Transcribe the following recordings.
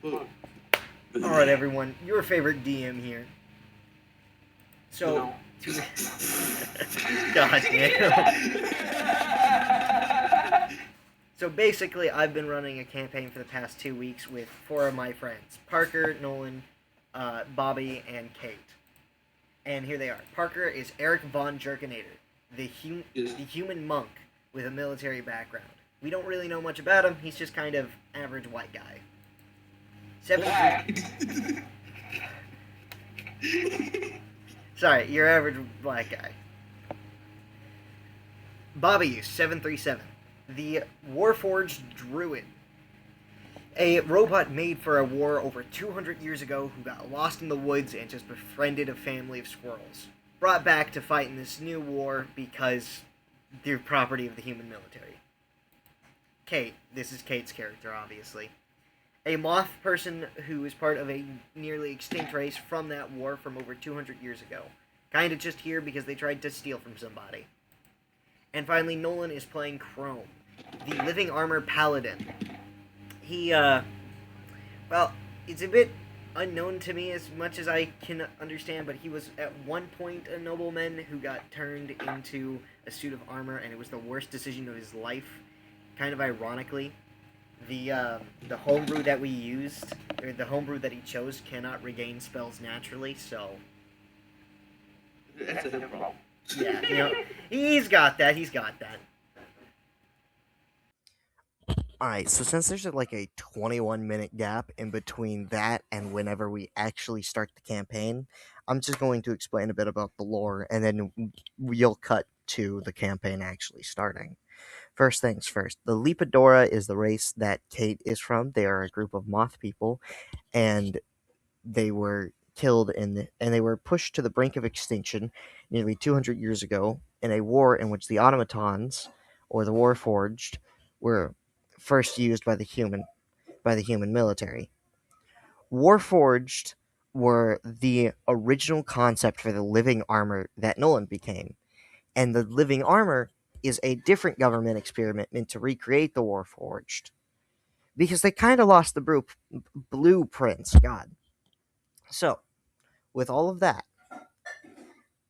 Alright, everyone, your favorite DM here. So, God damn. So basically, I've been running a campaign for the past 2 weeks with 4 of my friends. Parker, Nolan, Bobby, and Kate. And here they are. Parker is Eric Von Jerkinator, the human monk with a military background. We don't really know much about him. He's just kind of average white guy. 73. Sorry, your average black guy. Bobby is 737, the Warforged Druid. A robot made for a war over 200 years ago who got lost in the woods and just befriended a family of squirrels. Brought back to fight in this new war because they're property of the human military. Kate. This is Kate's character, obviously. A moth person who is part of a nearly extinct race from that war from over 200 years ago. Kinda just here because they tried to steal from somebody. And finally, Nolan is playing Chrome, the living armor paladin. He, well, it's a bit unknown to me as much as I can understand, but he was at one point a nobleman who got turned into a suit of armor, and it was the worst decision of his life. Kind of ironically, the homebrew that we used, or the homebrew that he chose, cannot regain spells naturally, so... That's a problem. Yeah, you know, he's got that. Alright, so since there's like a 21-minute gap in between that and whenever we actually start the campaign, I'm just going to explain a bit about the lore, and then you'll cut to the campaign actually starting. First things first, the Lepidora is the race that Kate is from. They are a group of moth people, and they were killed and they were pushed to the brink of extinction nearly 200 years ago in a war in which the automatons, or the Warforged, were first used by the human military. Warforged were the original concept for the living armor that Nolan became, and the living armor is a different government experiment meant to recreate the Warforged, because they kind of lost the blueprints. God. So, with all of that,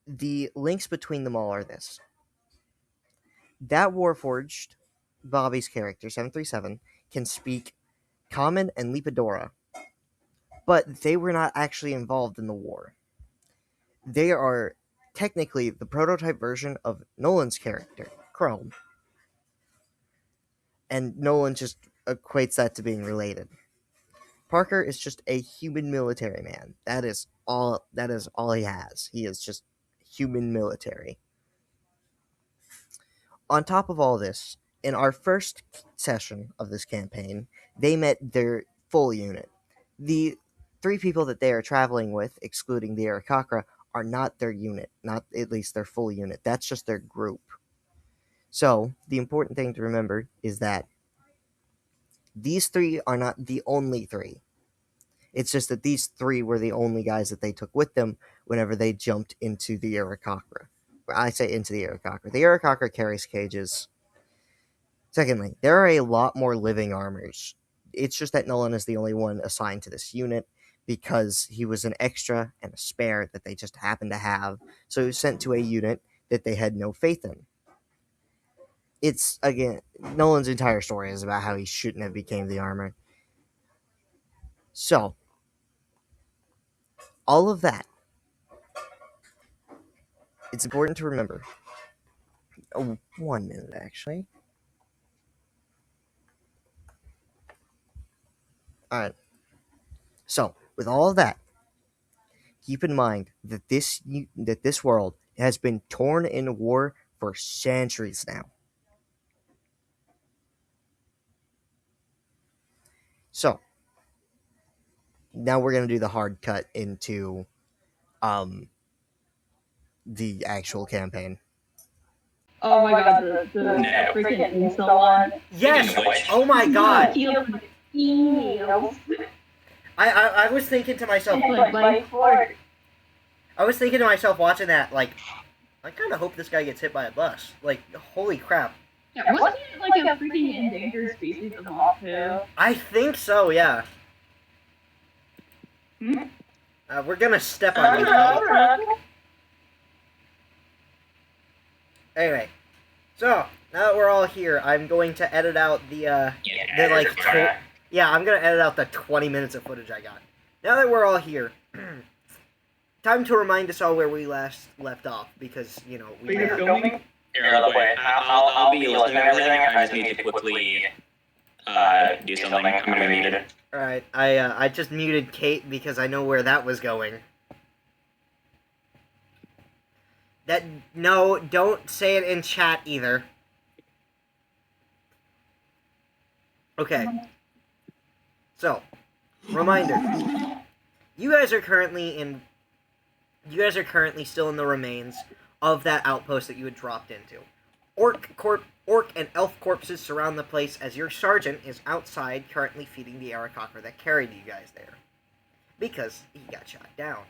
the links between them all are this. That Warforged, Bobby's character, 737, can speak Common and Lepidora, but they were not actually involved in the war. They are technically the prototype version of Nolan's character, Chrome, and Nolan just equates that to being related. Parker is just a human military man. That is all he has. He is just human military. On top of all this, in our first session of this campaign, they met their full unit. The 3 people that they are traveling with, excluding the Arakakra, are not their unit, not at least their full unit. That's just their group. So, the important thing to remember is that these 3 are not the only 3. It's just that these 3 were the only guys that they took with them whenever they jumped into the Arakakra. I say into the Arakakra. The Arakakra carries cages. Secondly, there are a lot more living armors. It's just that Nolan is the only one assigned to this unit because he was an extra and a spare that they just happened to have, so he was sent to a unit that they had no faith in. It's, again, Nolan's entire story is about how he shouldn't have became the armor. So, all of that, it's important to remember. Oh, 1 minute, actually. Alright. So, with all of that, keep in mind that this world has been torn in war for centuries now. So, now we're going to do the hard cut into the actual campaign. Oh my god, the freaking Insta one. Yes! Oh my god! Emails. I was thinking to myself... I was thinking to myself watching that, like, I kind of hope this guy gets hit by a bus. Like, holy crap. Yeah, wasn't it like a freaking endangered species of moth too? I think so, yeah. We're gonna step on you. Anyway, so now that we're all here, I'm going to edit out the yeah, I'm gonna edit out the 20 minutes of footage I got. Now that we're all here, time to remind us all where we last left off, because we. You're filming? Here, by the way, I'll be listening to everything. I just need to quickly do something. I'm gonna need it. All right, I just muted Kate because I know where that was going. No, don't say it in chat either. Okay. So, reminder. You guys are currently still in the remains of that outpost that you had dropped into. Orc and elf corpses surround the place as your sergeant is outside currently feeding the Aarakocra that carried you guys there. Because he got shot down.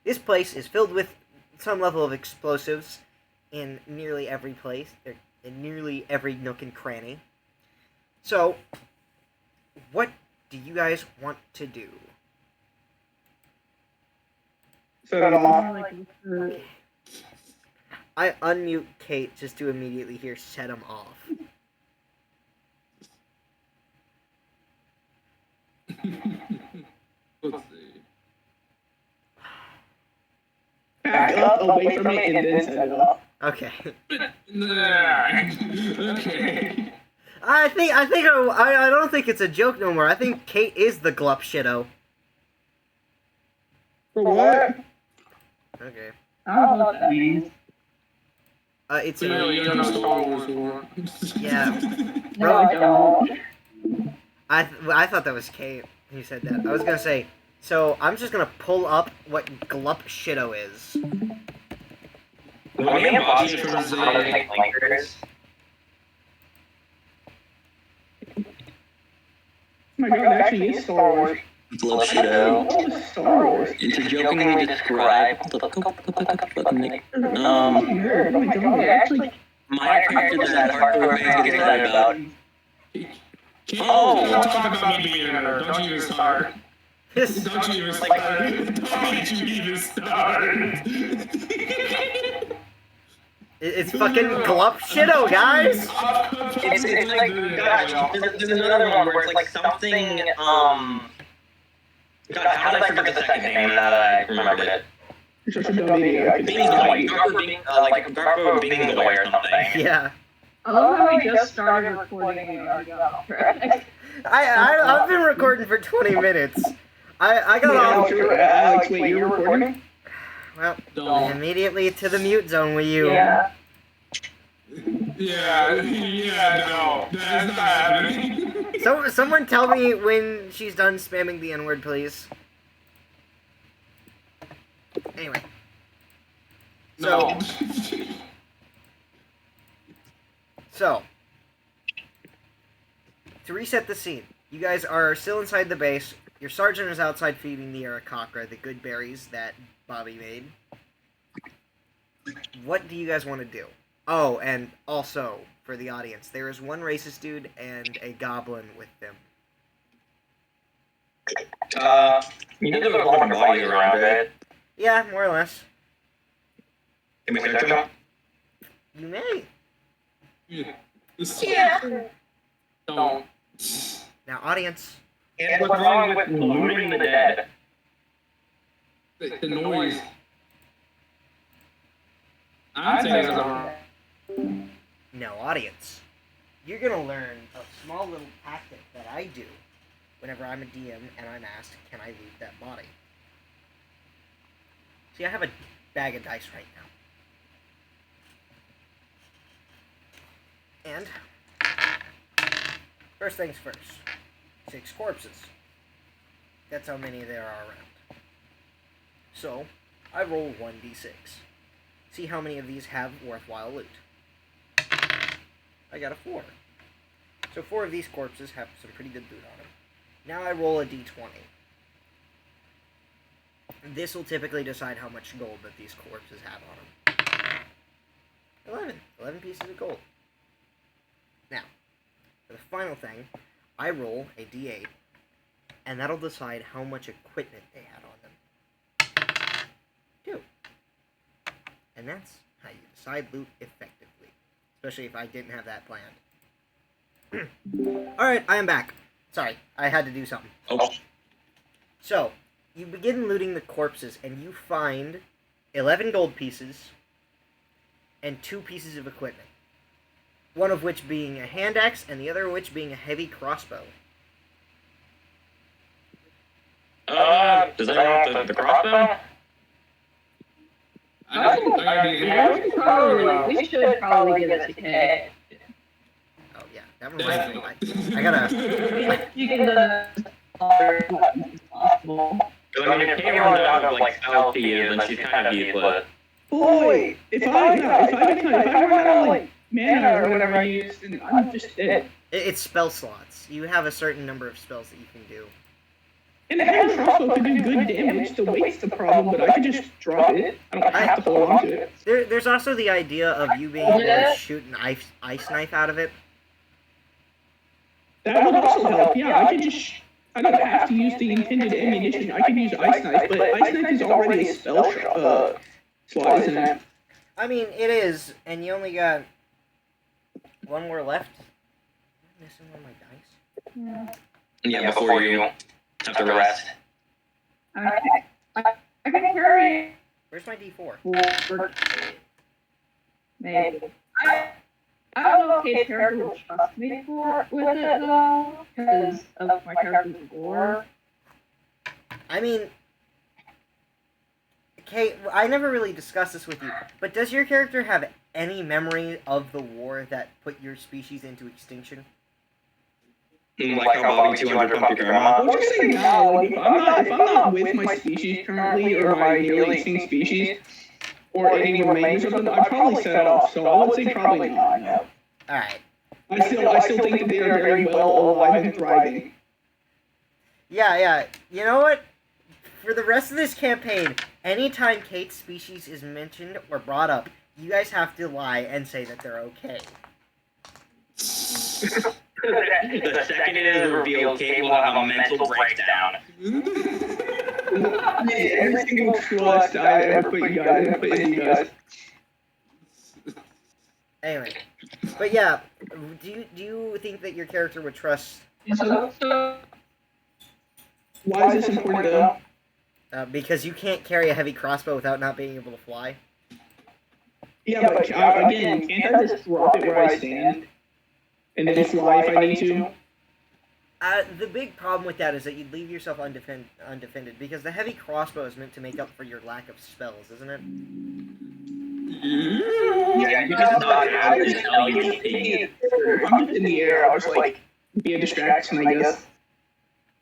This place is filled with some level of explosives in nearly every place, in nearly every nook and cranny. So, what do you guys want to do? Set them off. I unmute Kate just to immediately hear set them off. Let's see. Back up away from it and then set it off. Okay. Okay. I don't think it's a joke no more. I think Kate is the glup shitto. For what? Okay. I don't know what that means. It's You don't know Star Wars war. yeah. No, I don't. I thought that was Kate who said that. I was gonna say. So I'm just gonna pull up what glup shitto is. When me and Bobby from the flankers. Oh my god, it actually is Star Wars. Little shitto. What is Star Wars? Interjokingly describe Oh my god, it actually... my character that hardcore fans get excited about. Oh, don't talk about me being a nerd. Don't you even start. This Don't you even start. Don't you even start. it's fucking glup shitto, guys. It's like, gosh, there's another one where it's like something, God, how did I forget the second name now that I remembered it? You're such a dumb idiot. Bingoy, Garbo Bingoy or something. Yeah. I love how we just started recording and already got off track. I've been recording for 20 minutes. I got off. Alex, wait, you're recording? Well, Don't. immediately to the mute zone with you. Yeah. Yeah, no. That's not happening. So someone tell me when she's done spamming the N-word, please. Anyway. No. So, to reset the scene, you guys are still inside the base. Your sergeant is outside feeding the Aarakocra, the good berries that Bobby made. What do you guys want to do? Oh, and also, for the audience, there is one racist dude and a goblin with them. You know there were more bodies around, right? Yeah, more or less. Can we search them? You may. Yeah. Don't. Now, audience. And what's wrong with looting the dead? The noise. I'm saying it's wrong. No, audience. You're gonna learn a small little tactic that I do whenever I'm a DM and I'm asked, can I loot that body? See, I have a bag of dice right now. And, first things first, 6 corpses. That's how many there are around. So, I roll 1d6. See how many of these have worthwhile loot. I got a 4. So 4 of these corpses have some pretty good loot on them. Now I roll a d20. This will typically decide how much gold that these corpses have on them. 11. 11 pieces of gold. Now, for the final thing, I roll a d8, and that'll decide how much equipment they have And that's how you decide loot effectively. Especially if I didn't have that planned. Alright, I am back. Sorry, I had to do something. Oh. So, you begin looting the corpses, and you find 11 gold pieces and 2 pieces of equipment. One of which being a hand axe, and the other of which being a heavy crossbow. Does anyone want the crossbow? We should probably give it to Kay. Oh yeah, that reminds me. I gotta. You can possible. I mean, if Kay runs out of like spells to use, then she's kind of useless. Boy, if I run out of like mana or whatever I use, then I'm just dead. It's spell slots. You have a certain number of spells that you can do. And a heavy crossbow can do good damage. The weight's the problem, but I can just drop it. I don't have to hold on to it. There's also the idea of you being able to shoot an ice knife out of it. That would also help. Yeah, I can just. I don't have to use the intended ammunition. I can use ice knife, but ice knife is already a spell slot, isn't it? I mean, it is, and you only got one more left. Am I missing one of my dice? Yeah, before you have to rest. Okay. I can carry. Where's my D4? Maybe. I don't know if Kate's character will trust me with it though, because of my character's lore. I mean, Kate, I never really discussed this with you, but does your character have any memory of the war that put your species into extinction? Like how Bobby 200 pumped your grandma? What you're saying now, like, if I'm not with my species currently, or my nearly extinct species, or any remains of them, I'd probably set off, so I would say probably not, no. Alright. I still think that they are very well alive and thriving. Yeah. You know what? For the rest of this campaign, anytime Kate's species is mentioned or brought up, you guys have to lie and say that they're okay. The second it is revealed, Kate will have a mental breakdown. Every single trust I ever put in you guys. Anyway, but yeah, do you think that your character would trust? Why is this important though? Because you can't carry a heavy crossbow without not being able to fly. Yeah, but again, can't I just drop it where I stand? And then fly if I need to? The big problem with that is that you'd leave yourself undefended, because the heavy crossbow is meant to make up for your lack of spells, isn't it? Yeah, you just not have to tell you. I'm just in the air, I'll just like be a distraction, I guess.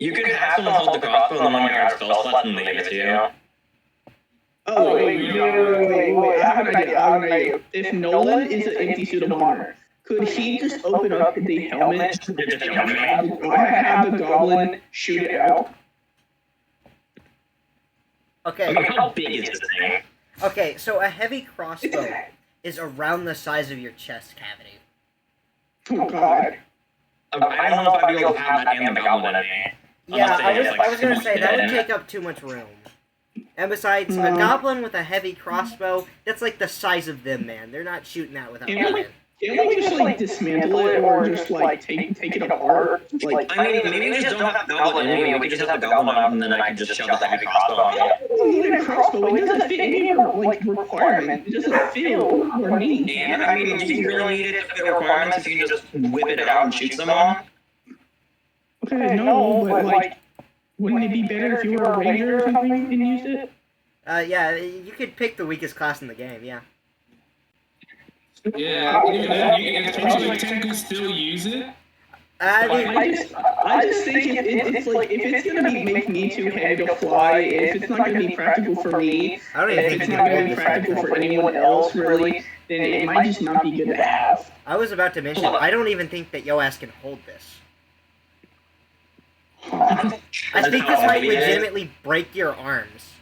You could have someone hold the crossbow and then one of your spell slots and leave it to you. Oh, wait, I have an idea. If Nolan is an empty suit of armor, could he just open up the helmet and have the goblin shoot it out? Okay. How big is this thing? Okay, so a heavy crossbow is around the size of your chest cavity. Oh god. I don't know if I'd be able to have that and the goblin in me. Yeah, I was gonna say, that would take up too much room. And besides, a goblin with a heavy crossbow, that's like the size of them, man. They're not shooting that without cannon. Can't we just like dismantle it or just like take it apart? Like, I mean, maybe we just don't have the goblin in me. We could just have the goblin up and then I can just shove the heavy crossbow on it. Even a crossbow, it doesn't fit any of your like requirement. It doesn't fit or need. And I mean, do you really need it to fit requirements if you can just whip it out and shoot someone? Okay, no, but like, wouldn't it be better if you were a ranger or something and used it? Yeah, you could pick the weakest class in the game, yeah. Yeah, you can still use it. I just think it's like, if it's gonna make me too heavy to fly, if it's not gonna be practical for me, I don't even if think it's you not can gonna be practical for anyone else really, then it might just not be good to have. I was about to mention, I don't even think that Yoas can hold this. I think this might legitimately break your arms.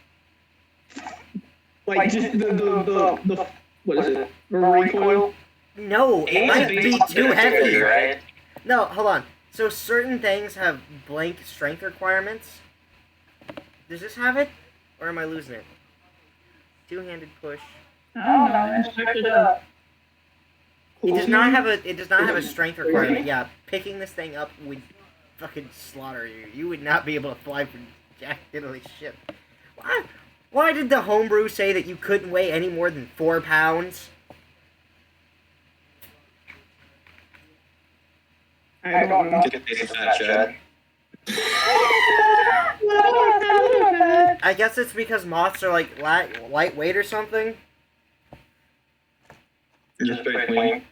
Like just the what is it? The recoil? No, it might be too heavy. Right? No, hold on. So certain things have blank strength requirements. Does this have it? Or am I losing it? Two-handed push. I don't know, man. Search it up. It does not have a strength requirement. Yeah, picking this thing up would fucking slaughter you. You would not be able to fly from jack diddly shit. Why did the homebrew say that you couldn't weigh any more than 4 pounds? I don't know. I guess it's because moths are like lightweight or something. Just very clean.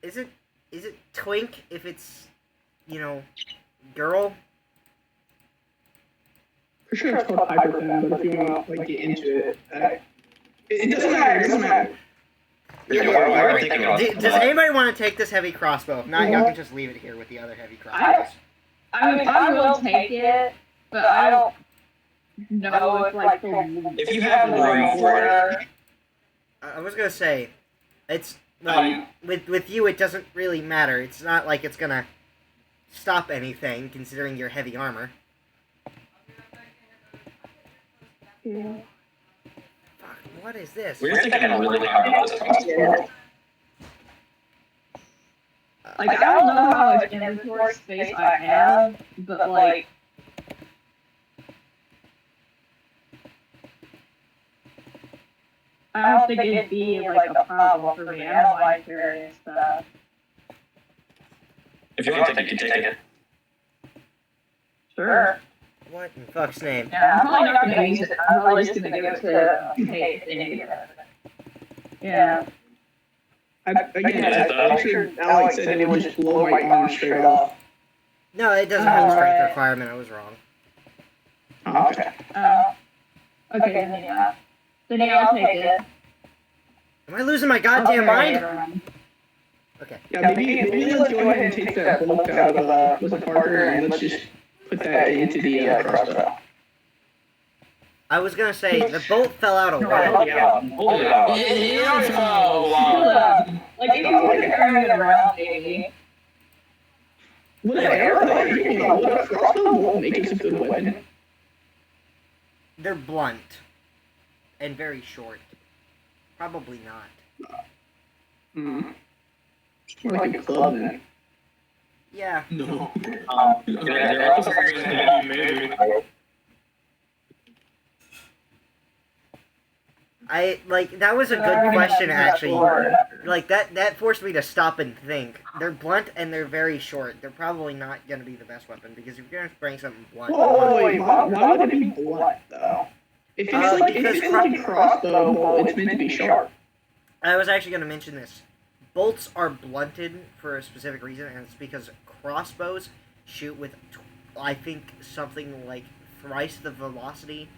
Is it twink if it's, girl? For sure it's called hyperfem, but if you want to like get into it, it doesn't matter. It doesn't matter. Does anybody want to take this heavy crossbow? If not, y'all can just leave it here with the other heavy crossbows. I mean, I will take it, but I don't know if like If you have room for it. I was gonna say, it's with you. It doesn't really matter. It's not like it's gonna stop anything, considering your heavy armor. Yeah. Fuck, what is this? We're thinking really hard about this crossbow. like I don't know how much inventory space I have, but like. I don't think it'd be like a problem for me. I don't like various stuff. If you want to take it, you can take it. Sure. What in fuck's name? Yeah, I'm probably not gonna use it. I'm probably just gonna give it to Kate anyway. Yeah. I'm sure Alex said it would just blow my arm straight off. No, it doesn't have a strength requirement. I was wrong. Oh, okay. Okay, then yeah. Then yeah, I'll take it. Am I losing my goddamn mind? Okay. Yeah, maybe let's go ahead and take that bolt out of with a Parker and let's just put that into the crossbow. I was gonna say the bolt fell out a while ago. Like if you were carrying it around, maybe. Would an arrow, would a crossbow bolt make it a good weapon? They're blunt and very short. Probably not. Hmm. More like a club then. Yeah. No. They're also Maybe. That was a good question actually. Like that forced me to stop and think. They're blunt and they're very short. They're probably not gonna be the best weapon because if you're gonna bring something blunt. Wait, why would it be blunt though? If it's like a crossbow bolt, it's meant to be sharp. I was actually gonna mention this. Bolts are blunted for a specific reason, and it's because crossbows shoot with, I think, something like thrice the velocity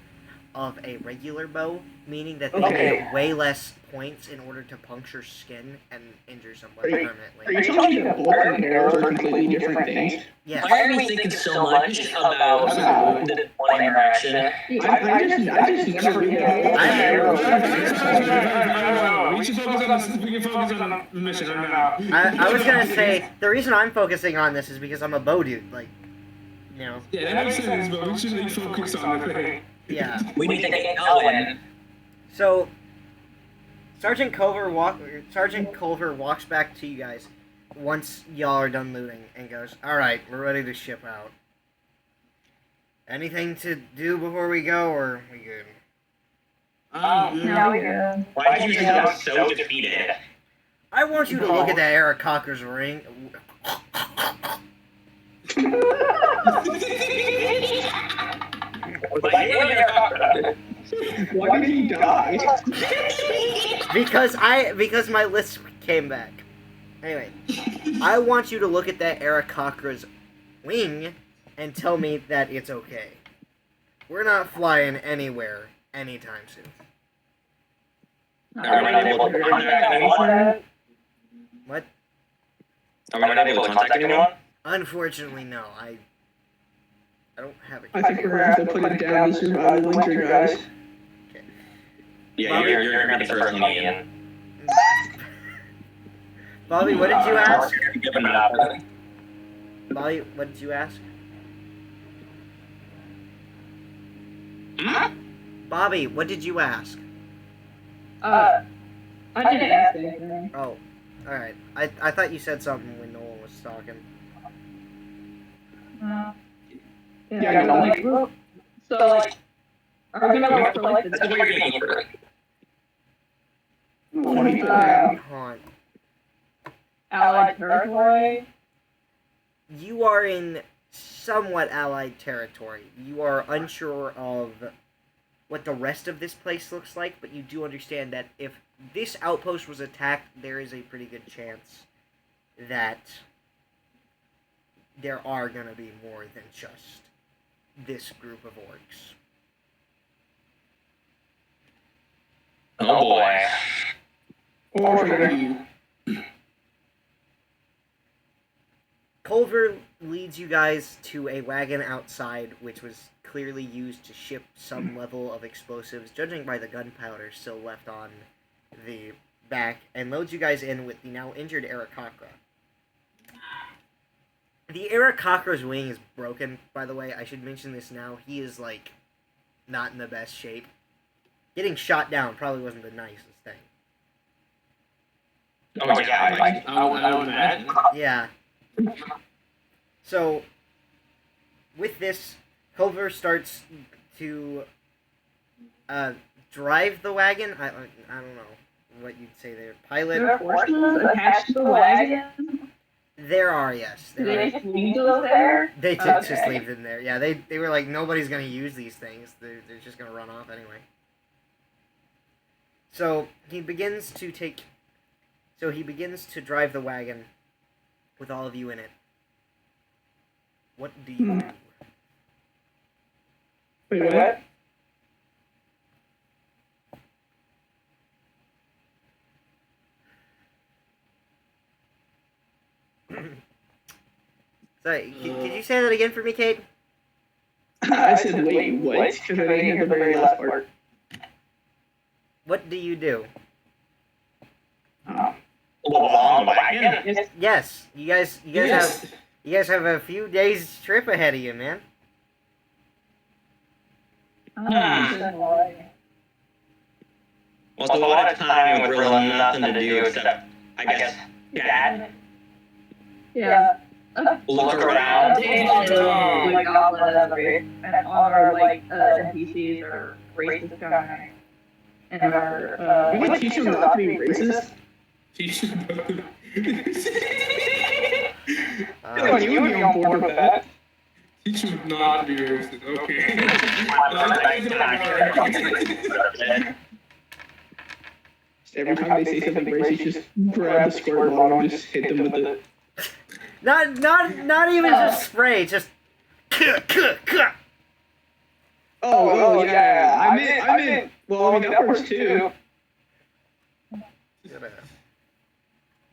of a regular bow, meaning that they get way less points in order to puncture skin and injure someone permanently. Are you telling me that bolts and arrows are completely different things? Yes. Why are we thinking so much about the one interaction? I just never really We should focus on we can focus on the mission right now. I was gonna say, the reason I'm focusing on this is because I'm a bow dude, Yeah, that makes sense, but we should focus on the thing. Yeah. We need to get going. So, Sergeant Colver walks back to you guys once y'all are done looting and goes, "Alright, we're ready to ship out. Anything to do before we go, or are we good?" No, we're good. Why did you sound so defeated? I want you to look at that Eric Cocker's ring. Why did he die? Because my list came back. Anyway, I want you to look at that Eric Cocker's wing and tell me that it's okay. We're not flying anywhere anytime soon. Are we not able to contact anyone? What? Are we not able to contact anyone? Unfortunately, no. I don't have a. I think we're gonna have to put it down to survive the winter, guys. Okay. Yeah, you're gonna be the first one in. Bobby, what did you ask? Giving it up. Bobby, what did you ask? Bobby, what did you ask? I didn't ask anything. Oh, alright. I thought you said something when Nolan was talking. Yeah, like, so, like, are we gonna look for, like, That's what you're getting for. What are you doing? Haunt. allied territory? You are in somewhat allied territory. You are unsure of what the rest of this place looks like, but you do understand that if this outpost was attacked, there is a pretty good chance that there are going to be more than just this group of orcs. Oh boy. Or are you? Colver leads you guys to a wagon outside, which was clearly used to ship some level of explosives, judging by the gunpowder still left on the back, and loads you guys in with the now injured Aarakocra. The Aarakocra's wing is broken, by the way. I should mention this now. He is, like, not in the best shape. Getting shot down probably wasn't the nicest thing. Oh yeah, I would imagine. Yeah. So, with this, Colver starts to drive the wagon. I don't know what you'd say there. Pilot. There are horses attached to the wagon? There are, yes. Do they just leave those there? They just leave them there. Yeah, they were like, nobody's going to use these things. They're just going to run off anyway. So, he begins to drive the wagon with all of you in it. What do you do? Wait, what? Sorry, could you say that again for me, Kate? I said, wait, what? Because I didn't hear the very last part. What do you do? On the wagon? Yes, you guys have a few days trip ahead of you, man. Well, it's a lot of time with really nothing to do except, I guess, Dad. Yeah. Look around. Like goblin and all our like NPCs are racist guys. And our We would teach them not to be racist. Teach them about the- You would be on board with that. Teach them not to be racist. Okay. Every time they say something racist, just grab the squirt bottle and just hit them with it. Not even just spray, just Oh yeah. I meant. Well, I mean that works too.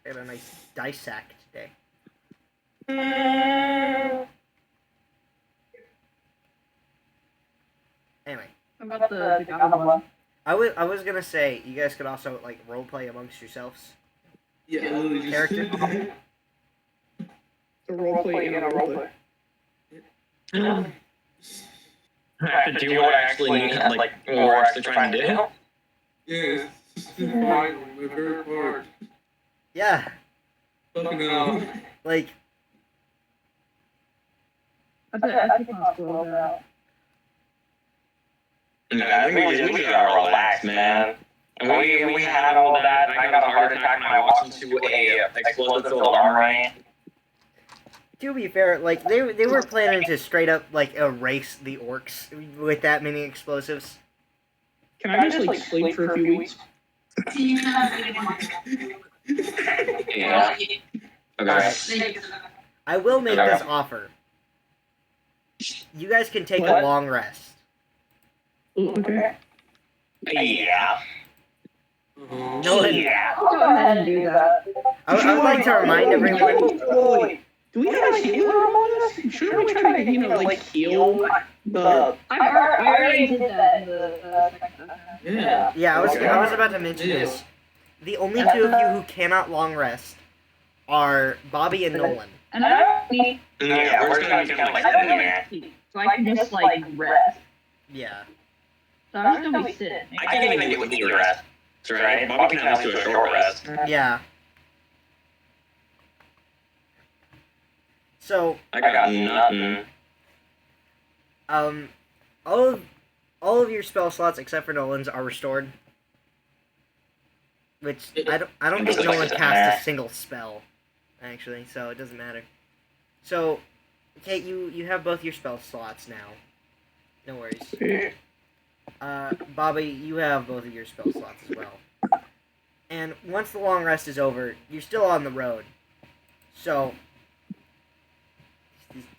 Got a nice dissect today. Anyway, about the goblin. I was gonna say you guys could also like roleplay amongst yourselves. Yeah, literally just Character. A roleplay in a roleplay. I have to do what I actually need, like, what we're actually trying to do. Yes, this is fine. My favorite part. Yeah, Fucking hell. like I think I'll spoil that. I think we gotta relax, man. And we had all that, and I got a heart attack, and I walked into a explosive-filled armory. to be fair, like they were planning to straight up like erase the orcs with that many explosives. Can I just like sleep for a few weeks? Yeah. Okay. I will make this offer. You guys can take a long rest. Ooh, okay. Yeah. No, Yeah. I'll go ahead and do that. I would like to remind everyone. Wait, do we have a healer among us? Shouldn't we try to, like heal the... I already did that in the second session. Yeah. Yeah, I was about to mention this. The only two of you who cannot long rest are Bobby and Nolan. And I don't need Yeah, we're just gonna be kind of like, I don't yeah. need sleep, so I can just like rest. Yeah. So So I'm just gonna be sitting. I can't even do a deep rest, right? Bobby can at least do a short rest. Yeah. So, I got nothing. all of your spell slots except for Nolan's are restored. Which I don't think Nolan cast a single spell, actually, so it doesn't matter. So, Kate, you have both your spell slots now. No worries. Bobby, you have both of your spell slots as well. And once the long rest is over, you're still on the road. So,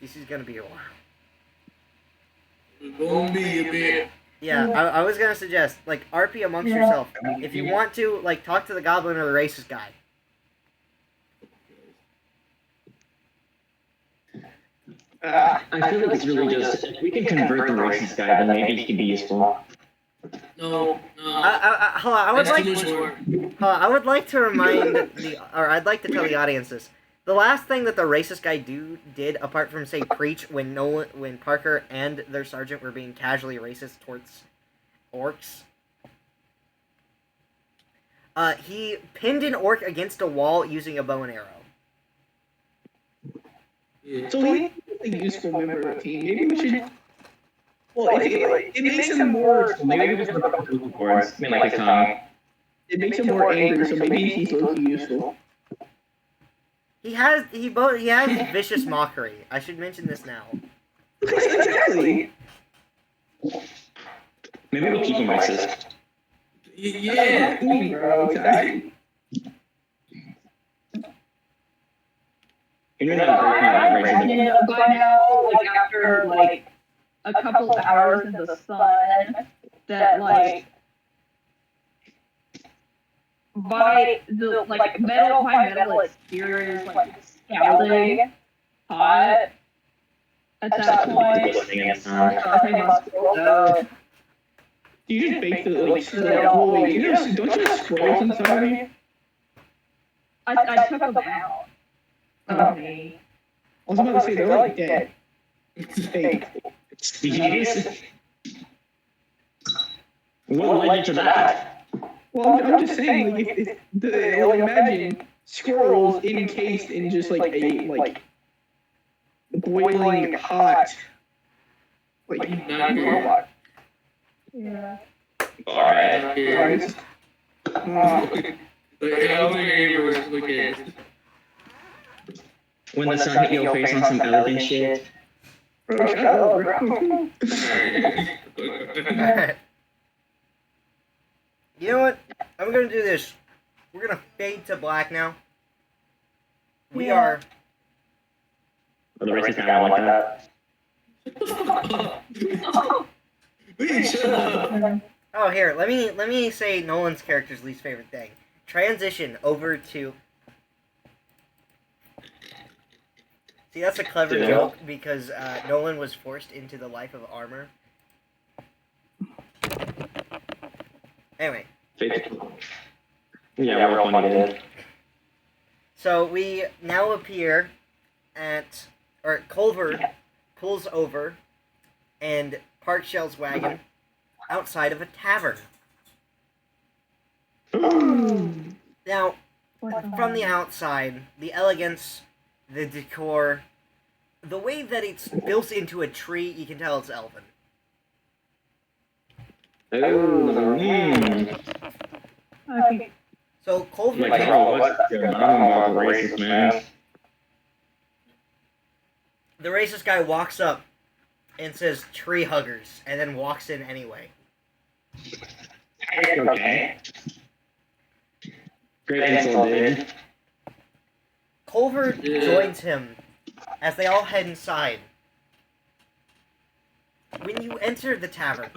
this is gonna be a while. It's gonna be a bit. Yeah, I was gonna suggest, like, RP amongst yourself. If you want to, like, talk to the goblin or the racist guy. I feel like it's really just, if we can convert the racist guy, then maybe he can be useful. No. Hold on, I would like to remind I'd like to tell the audience this. The last thing that the racist guy did, apart from say preach when Parker and their sergeant were being casually racist towards orcs, he pinned an orc against a wall using a bow and arrow. Yeah. So he's a useful member of the team. Maybe we should. Well, it makes him more. Maybe we just look up the boards. I mean, like his tongue. It makes him more angry, so maybe he's low-key useful. He has vicious mockery. I should mention this now. Exactly. Maybe we'll keep him racist. Yeah. Bro, exactly. You know that I imagine by now, like after like a couple of hours in the sun, that like by the like metal by metal exterior is like scalding hot at that point. Something must go. You just bake the holy. Don't you have scrolls inside of you? I took them out. Okay. I was about to say they're like dead. It's fake. Jeez. What led you to that? Well, I'm just saying, like, imagine squirrels encased in just like a boiling hot robot. Yeah. Alright. When the sun hit your face on some elegant shit. Bro, shut up, bro. Alright. You know what? I'm gonna do this. We're gonna fade to black now. We are. The racist guy won't like that. Wait, shut up. Oh, here. Let me say Nolan's character's least favorite thing. Transition over to. See, that's a clever joke because Nolan was forced into the life of armor. Anyway. Yeah, real funny did. So we now appear at, or Colver pulls over and parks Shell's wagon outside of a tavern. Now, from the outside, the elegance, the decor, the way that it's built into a tree, you can tell it's elven. Okay. So Colver Like, bro, what's going on about the racist, man? the racist guy walks up and says tree huggers, and then walks in anyway. Okay. Great insult, dude. Colver joins him as they all head inside. When you enter the tavern,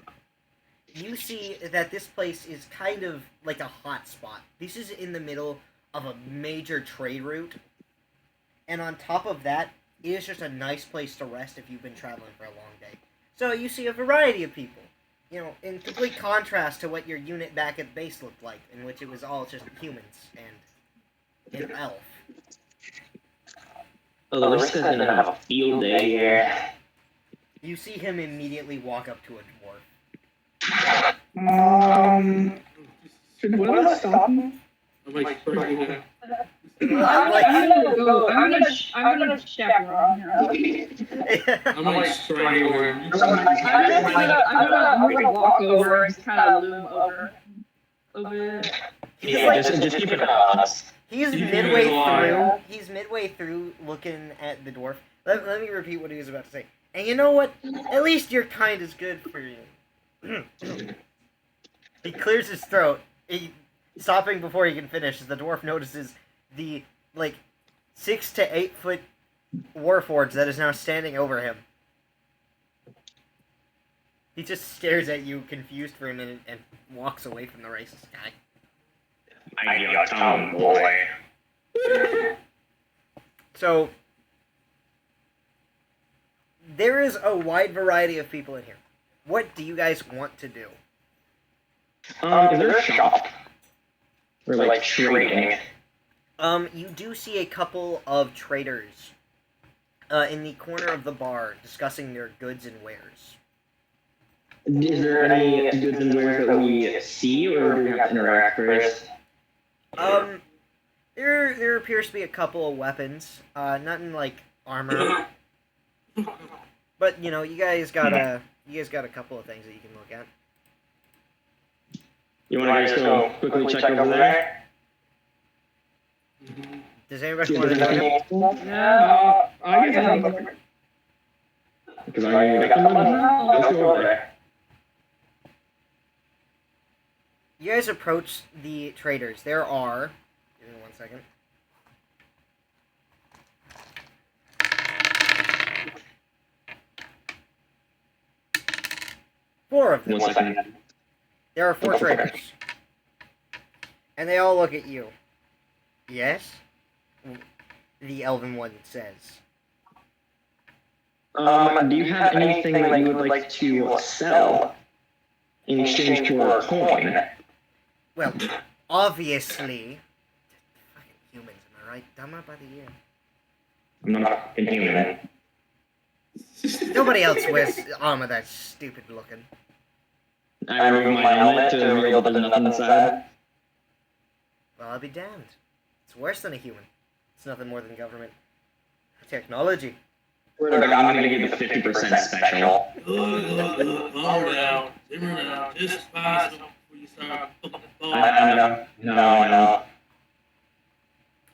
you see that this place is kind of like a hot spot. This is in the middle of a major trade route. And on top of that, it is just a nice place to rest if you've been traveling for a long day. So you see a variety of people. You know, in complete contrast to what your unit back at base looked like, in which it was all just humans and an elf. Oh, the risk is gonna have a field day here. You see him immediately walk up to a dwarf. Should one of us stop him? I'm like spraying him. I'm gonna chaperone her. I'm like strangling him. I'm gonna walk over and just kind of loom over. He's Yeah, like, just keep it on us. he's Keep midway it alive. through. He's midway through looking at the dwarf. Let me repeat what he was about to say. And you know what? At least your kind is good for you. He clears his throat. Stopping before he can finish, as the dwarf notices the 6 to 8 foot warforged that is now standing over him. He just stares at you, confused for a minute, and walks away from the racist guy. I your tongue, boy. So, there is a wide variety of people in here. What do you guys want to do? Is there a shop? Or like trading? You do see a couple of traders in the corner of the bar discussing their goods and wares. Is there any goods and wares that we see, or do we have to interact first? There appears to be a couple of weapons, nothing like armor, but you guys got a couple of things that you can look at. You want to just go quickly check over there? Does anybody want to do it? No. I guess I'm looking. Because I got the money. Let's go over there. You guys approach the traders. There are. Give me 1 second. Four of them. 1 second. There are 4 traders. And they all look at you. Yes? The elven one says. Do you have anything that you would like to sell in exchange for a coin? Well, obviously. Fucking humans, am I right? Dumb up by the ear. I'm not a human. Nobody else wears armor that's stupid looking. I remove my helmet to reveal that there's nothing inside. Well, I'll be damned. It's worse than a human. It's nothing more than government technology. I'm gonna give you the 50% special. Calm down. Simmer down. Just pass before you start. I know. No.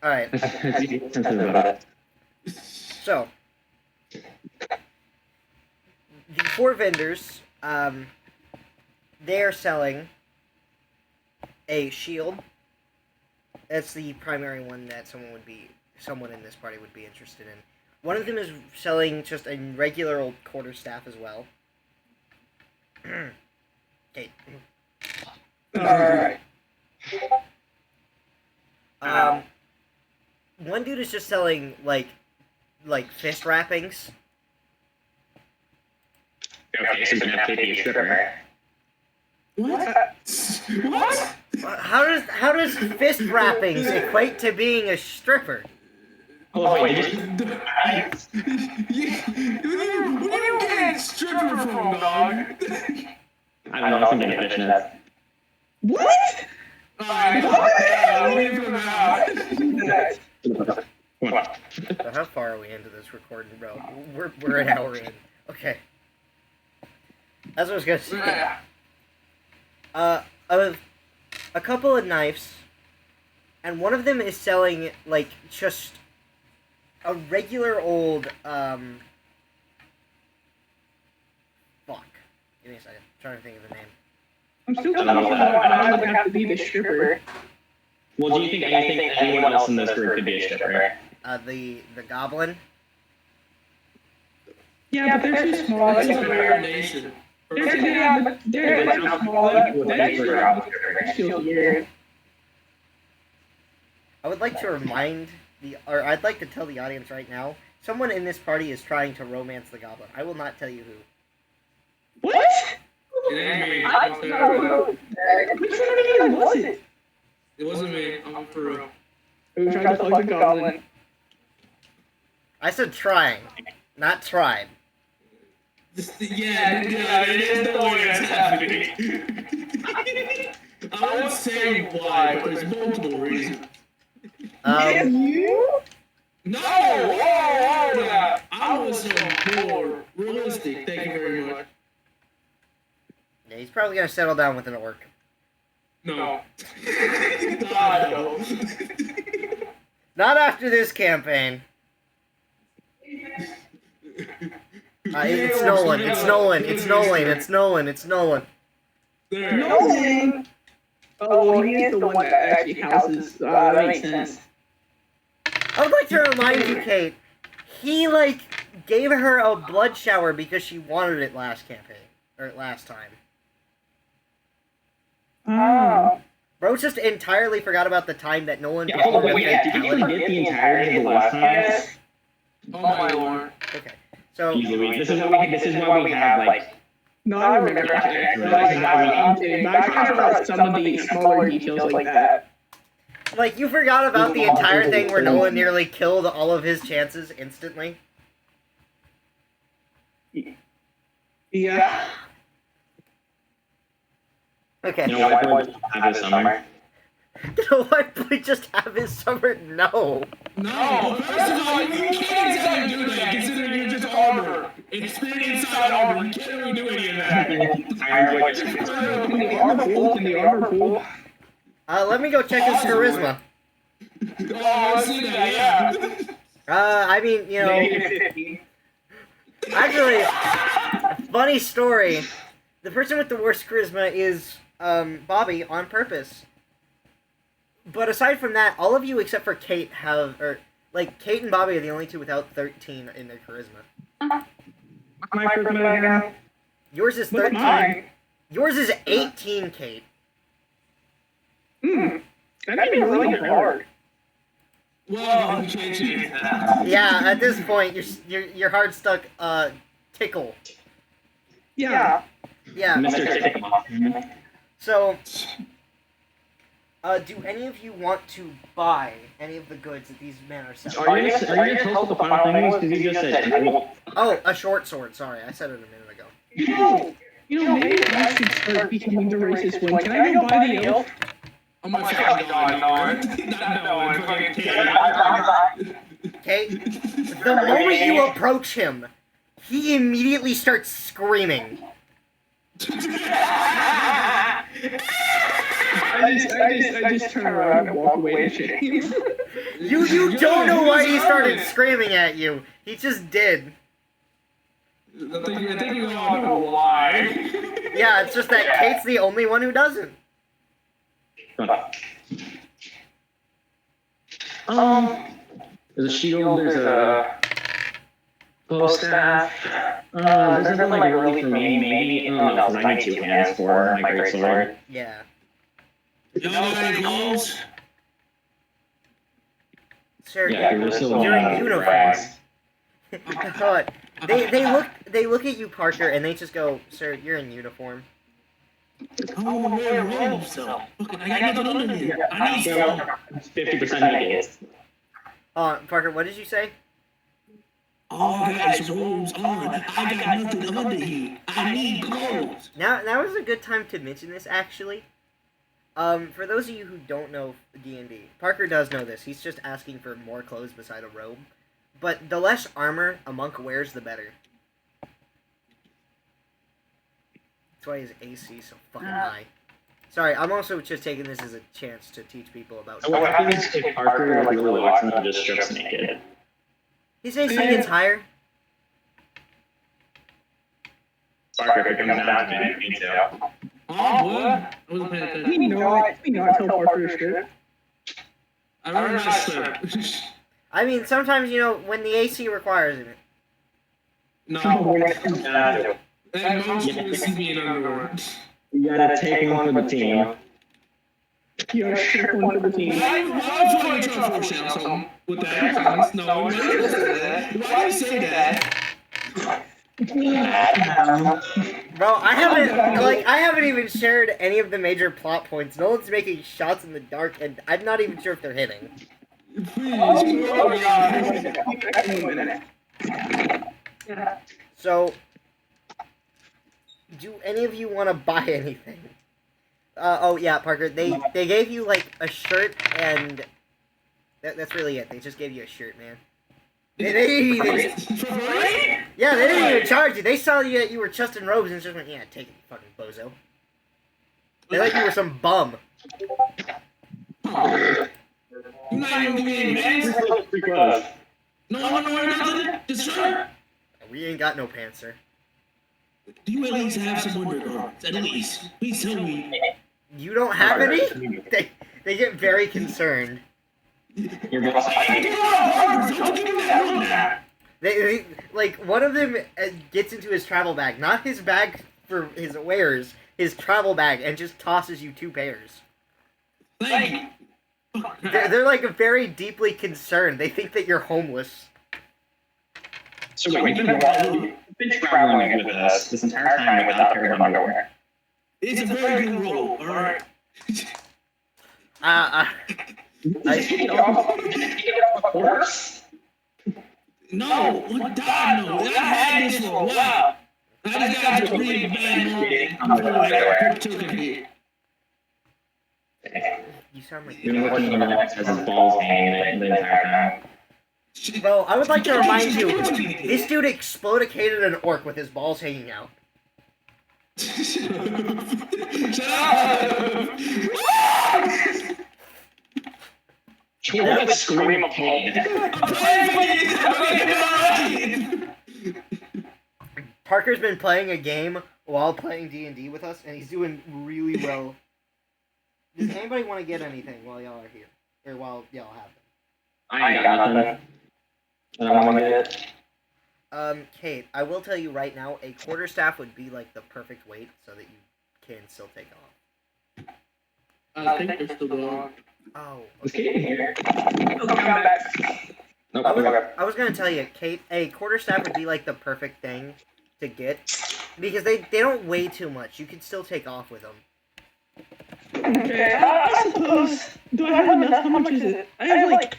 Alright, Sensitive about it. so. The 4 vendors, they're selling a shield. That's the primary one that someone in this party would be interested in. One of them is selling just a regular old quarterstaff as well. Okay. Alright. One dude is just selling like fist wrappings. Okay, so you're gonna have to be a stripper. What? What? How does fist wrappings equate to being a stripper? Oh, wait, Where you getting stripper from, dog? I don't know, I'm gonna finish that. What? Alright, leave him out. Come on. So how far are we into this recording, bro? We're an hour in. Okay. That's what I was gonna say. A couple of knives, and one of them is selling just a regular old fuck. Give me a second. I'm trying to think of the name. I'm still confused on why I would have to be the stripper. Well, do you think anyone else in this group could be a stripper? The goblin. Yeah, but they're too small. That's That's a weird. variation. They're too small. That feels weird. I would like to remind I'd like to tell the audience right now, someone in this party is trying to romance the goblin. I will not tell you who. What? It ain't me. I don't know. Which one was it? It wasn't me. I'm for real. Who tried to fuck the goblin? I said trying, not tried. Yeah, it is the way that's happening. I would say why, but there's multiple reasons. You? No! Whoa! I was more realistic, thank you very much. Yeah, he's probably gonna settle down with an orc. No. God, no. Not after this campaign. It's Nolan. It's Nolan. It's Nolan. It's Nolan. It's Nolan. There. Nolan! Oh, well, he is the one that actually houses. That makes sense. I would like to remind you, Kate. He gave her a blood shower because she wanted it last campaign or last time. Oh. Bro just entirely forgot about the time that Nolan Yeah, performed but a wait, did you fatality. forget the entirety of the last time? Oh my lord. Okay, so This is why we have No, I remember. I'm kidding. But I kind of forgot some of the smaller details like that. you forgot about the entire thing where Nolan nearly killed all of his chances instantly. Yeah. Okay. You know why boy have his summer? You know what? Boy just have his summer? No. No, first of all, you can't exactly do that considering you're just armor. Experience inside armor, you can't really do any of that. Iron Boy just Can the armor pool? Let me go check his charisma. Oh, I see that, yeah. I mean, you know, actually, funny story. The person with the worst charisma is Bobby on purpose. But aside from that, all of you except for Kate have, Kate and Bobby are the only two without 13 in their charisma. My charisma again. Yours is What's 13. mine? Yours is 18, Kate. That'd be really hard. Well, you can't change that. Yeah, at this point, your hard stuck tickle. Yeah. Yeah. Mr. Tickle. So, do any of you want to buy any of the goods that these men are selling? Are you gonna tell us what the final thing was? Because you just said Oh, a short sword. Sorry, I said it a minute ago. You know, maybe I should start becoming the racist one. Can I go buy the elf? Oh my god, no, I fucking can't. Okay? The moment you approach him, he immediately starts screaming. I just turn around and walk away in shame. You don't know why he started screaming at you. He just did. I think we all know why. Yeah, it's just that Kate's the only one who doesn't. There's a shield, there's a bow staff. There's nothing really for me. Maybe, no, because I need 2 hands for my great sword. Yeah. Y'all got any clothes? Sir, Yeah, you're still in uniform. rags. God. They look at you, Parker, and they just go, "Sir, you're in uniform." I want to wear robes, though. Look, I got nothing under here. I need some. 50% needed. Parker, what did you say? All I got is robes on. I got nothing under here. I need clothes. Now is a good time to mention this, actually. For those of you who don't know D&D, Parker does know this. He's just asking for more clothes beside a robe. But the less armor a monk wears, the better. That's why his AC is so fucking high. Sorry, I'm also just taking this as a chance to teach people about... So what happens if Parker really walks in and just strips naked? His AC gets higher. Parker comes down to me too. Oh, what? I wasn't paying attention. We know I tell Parker to strip. I remember that strip. I mean, sometimes, you know, when the AC requires it. No. Yeah. And most people see me in underwear. You gotta take one for the team. You gotta strip one for the team. Why are you trying to foreshadow something with that? No, why do you say that? Why do you say that? Bro, I haven't even shared any of the major plot points. No one's making shots in the dark, and I'm not even sure if they're hitting. Please. So, do any of you want to buy anything? Oh yeah, Parker. They gave you like a shirt and that's really it. They just gave you a shirt, man. They yeah, they didn't even charge you. They saw you were just in robes and just went, yeah, take it, you fucking bozo. They thought you were some bum. You not even giving me any pants? No, nothing. Just shirt. We ain't got no pants, sir. Do you at least have some undergarments? At least. Please tell me. You don't have any? They get very concerned. Your boss. They like one of them gets into his travel bag, not his bag for his wares, his travel bag, and just tosses you 2 pairs. Thank you. They're like very deeply concerned. They think that you're homeless. So wait, you've been traveling with us this entire time without a pair of underwear. It's a very good role, alright? Orcs? No, what God, no. I had this for a while. I just got to really bad moment. You sound like You're looking at the next has his balls hanging the entire time. Well, I would like to remind you, this dude exploded an orc with his balls hanging out. Shut up! That was scream of pain. Parker's been playing a game while playing D&D with us, and he's doing really well. Does anybody want to get anything while y'all are here? Or while y'all have them? I ain't got nothing. I don't want to get it. Kate, I will tell you right now, a quarterstaff would be like the perfect weight so that you can still take off. I think they're still going. Oh. Is Kate in here? Okay, I'm back. Nope. I was gonna tell you, Kate, a quarterstaff would be like the perfect thing to get because they don't weigh too much. You can still take off with them. Okay, I suppose. Do I have enough? How much is it? I have like.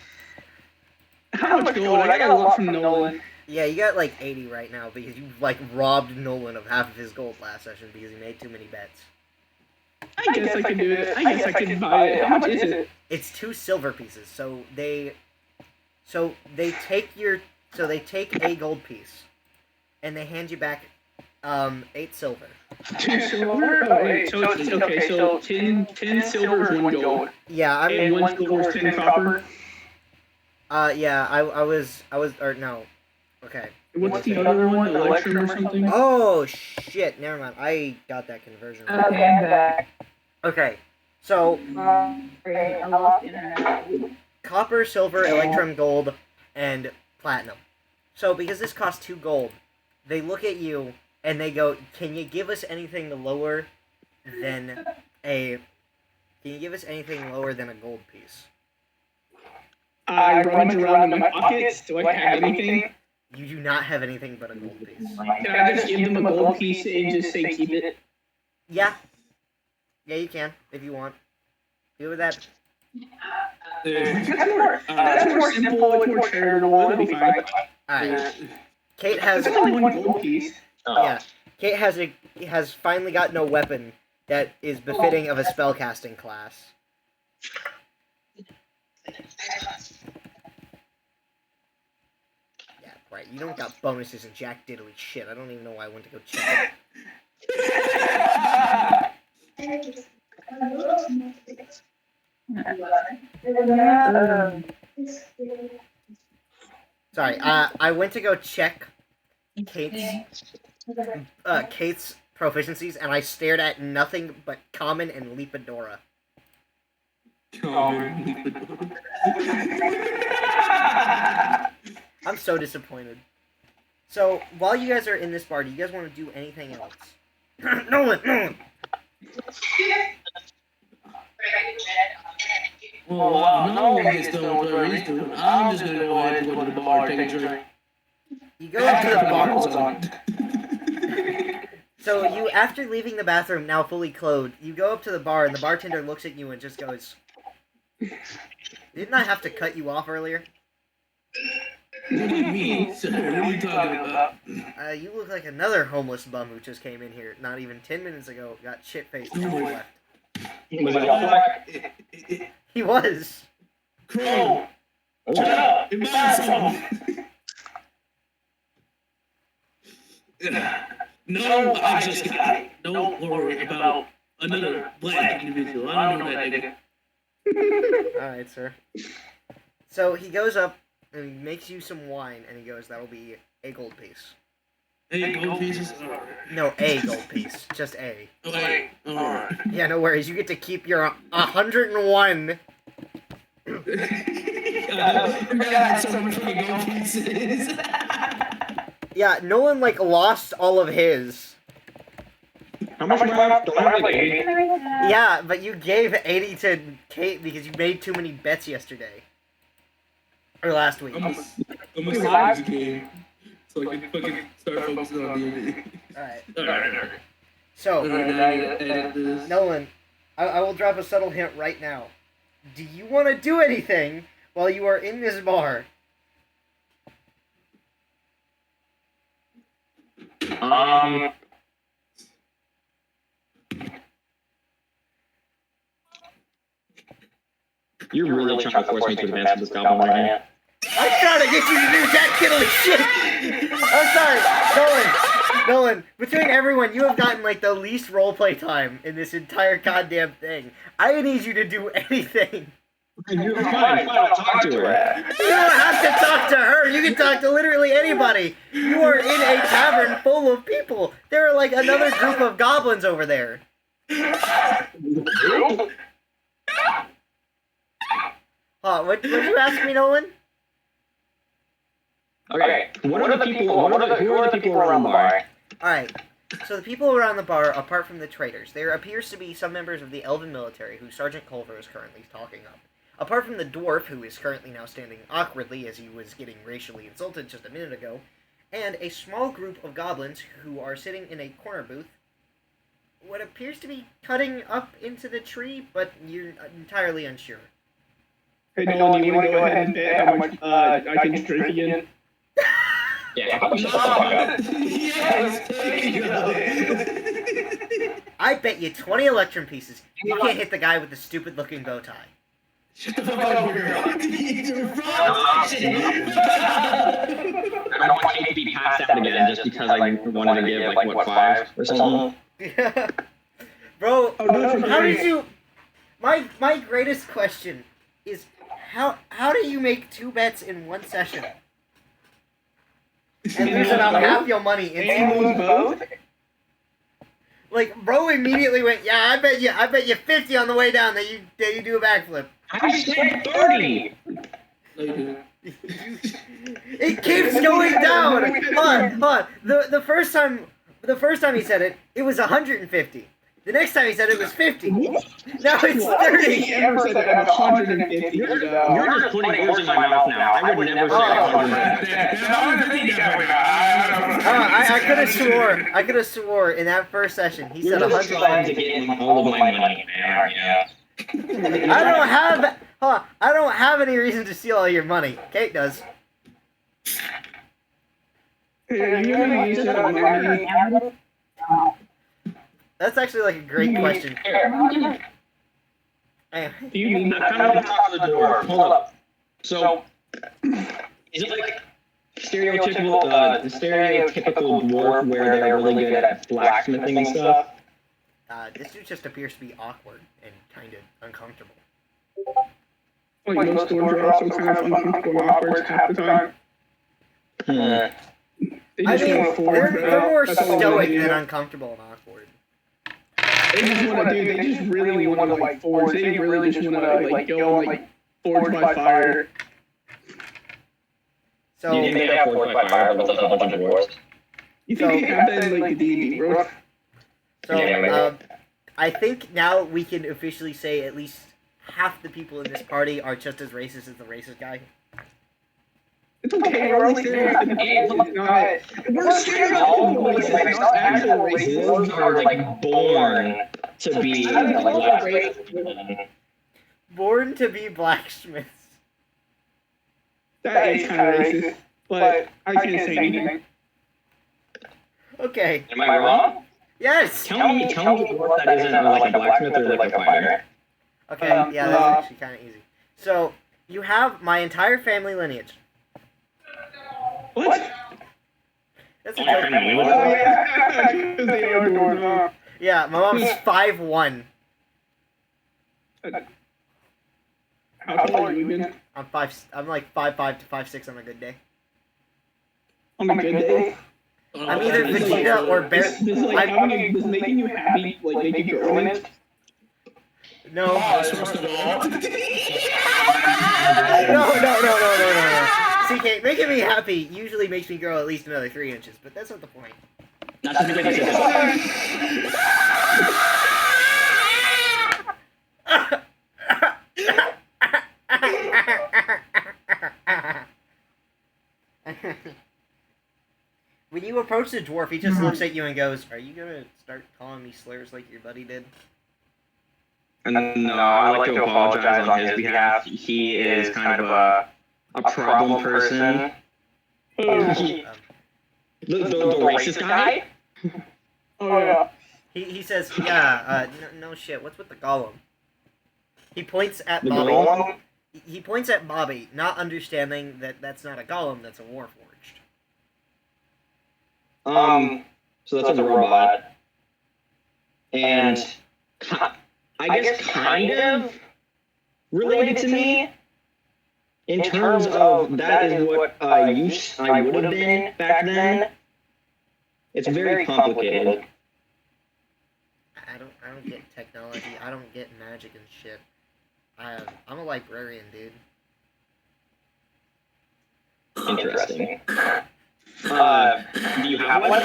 How much gold? I got a lot from Nolan. Yeah, you got like 80 right now because you like robbed Nolan of half of his gold last session because he made too many bets. I guess I can do it. I guess I can buy it. How much is it? It's 2 silver pieces. So they take a gold piece and they hand you back 8 silver. 2 silver? Oh, wait. So it's okay. So 10 silver is 1 gold. Yeah, I mean, And 1 silver is 10 copper. Yeah, I was or no. Okay. What's the other one? Electrum or something? Oh shit! Never mind. I got that conversion. Okay, I'm back. Okay, so Great, I lost internet. copper, silver, electrum, gold, and platinum. So because this costs 2 gold, they look at you and they go, "Can you give us anything lower than a? Can you give us anything lower than a gold piece?" I rummage around in my pockets. Do I have anything? You do not have anything but a gold piece. Can I just give them a gold piece and just say keep it? Yeah. Yeah, you can, if you want. Do with that. That's more simple, it's more charitable, it'll be fine. Alright. Kate has... It's only 1 gold piece. Yeah. Kate has finally gotten a weapon that is befitting of a spellcasting class. Yeah, right. You don't got bonuses and jack diddly shit. I don't even know why I went to go check it. Sorry, I went to go check Kate's proficiencies, and I stared at nothing but common and Lepadora. I'm so disappointed. So, while you guys are in this bar, do you guys want to do anything else? Nolan! Well, no one gets done with what he's doing. I'm just gonna go ahead and go to the bar and take a drink. You go up to the bar. So you, after leaving the bathroom, now fully clothed, you go up to the bar, and the bartender looks at you and just goes, "Didn't I have to cut you off earlier?" What do you mean, sir? What are you talking about? You look like another homeless bum who just came in here not even 10 minutes ago, got shit-faced and left. Was it all black? He was. Crow, shut up! It's my song. No, I just got it. Don't worry about another black individual. I don't know that nigga. Alright, sir. So he goes up and he makes you some wine, and he goes, that'll be a gold piece. Hey, gold pieces? No, a gold piece. Just a. Okay, alright. Yeah, no worries. You get to keep your 101. You gotta have so many fucking gold pieces. Yeah, Nolan, like, lost all of his. How much am I left? Do I have like 80? Yeah, but you gave 80 to Kate because you made too many bets yesterday. Or last week. I'm a science game, so I can fucking start focusing on D&D. Alright. Alright. So, Edit this. Nolan, I will drop a subtle hint right now. Do you want to do anything while you are in this bar? You're really trying to force me to advance with this goblin right now. I'm trying to get you to do that kiddly shit! I'm sorry, Nolan, between everyone, you have gotten, like, the least roleplay time in this entire goddamn thing. I need you to do anything. You're fine, I'll talk to her. You don't have to talk to her. You can talk to literally anybody. You are in a tavern full of people. There are like another group of goblins over there. What did you ask me, Nolan? Okay, who are the people around the bar? Alright, so the people around the bar, apart from the traders, there appears to be some members of the Elven military who Sergeant Colver is currently talking up. Apart from the dwarf, who is currently now standing awkwardly as he was getting racially insulted just a minute ago, and a small group of goblins who are sitting in a corner booth, what appears to be cutting up into the tree, but you're entirely unsure. Hey, Nolan, do you want to go ahead and bet how much I can drink again? Yeah, how much the fuck up? Yes, I bet you 20 electrum pieces you can't hit the guy with the stupid-looking bow tie. shut the fuck up, girl. You're from I don't want you to be passed out again just because I wanted to give, like, what, 5 or something? Yeah. Bro, how did you... My greatest question is, how do you make 2 bets in 1 session? And lose about half your money And lose both? Like, bro immediately went, yeah, I bet you 50 on the way down that you do a backflip. I said 30! It keeps going down. Hold on. The first time he said it, it was 150. The next time he said it was 50. Now it's 30. He ever said that at 150. You're just putting words in my mouth now. I would never say 150. I could have swore in that first session he said You're just 100. trying to get all of my money, man. Yeah. I don't have any reason to steal all your money. Kate does. Hey, you gonna use that money? That's actually like a great question. Do you need I'm kind of top of the door. Hold up. So, is it like stereotypical dwarf where they're really good at blacksmithing and stuff? This dude just appears to be awkward and kind of uncomfortable. Like most doors are also kind of uncomfortable and awkward half the time. They I just mean, want to forge they're more That's all stoic they do. than uncomfortable and awkward. They just want to do. They just really want to like forge. They really just want to like go and like forge by fire. So, You didn't have forged by fire with a bunch of dwarves. You think they have that in like the D&D, bro? I think now we can officially say at least half the people in this party are just as racist as the racist guy. It's okay. We're only stereotypical. We're stereotypical racists, not actual racists. Dwarves are like born to be blacksmiths. Born to be blacksmiths. That is kind of racist, but I can't say anything. Okay. Am I wrong? Yes! Tell me what that isn't like a blacksmith or like a fighter. Okay, yeah, that's actually kind of easy. So, you have my entire family lineage. What? That's a Oh, your joke. family Oh, lineage? yeah, because they are dwarves, huh? Yeah, my mom's 5'1". How tall are you again? I'm like 5'5" to 5'6" on a good day. On a good day? I'm either Vegeta or Bear. Does making you happy, like, make you grow in it? No. Pause, first of all. No. CK, making me happy usually makes me grow at least another 3 inches, but that's not the point. That's the biggest When you approach the dwarf, he just looks at you and goes, "Are you gonna start calling me slurs like your buddy did?" And no, I would like to apologize on his behalf. He is kind of a problem person. The racist guy? Oh, yeah. He says, "Yeah, no shit. What's with the golem?" He points at The Bobby. golem? He points at Bobby, not understanding that that's not a golem, that's a warforged. So that's a robot. And I guess kind of related to me in terms of that is what I would have been back then. It's very complicated. I don't get technology. I don't get magic and shit. I'm a librarian, dude. Interesting. Do you have one?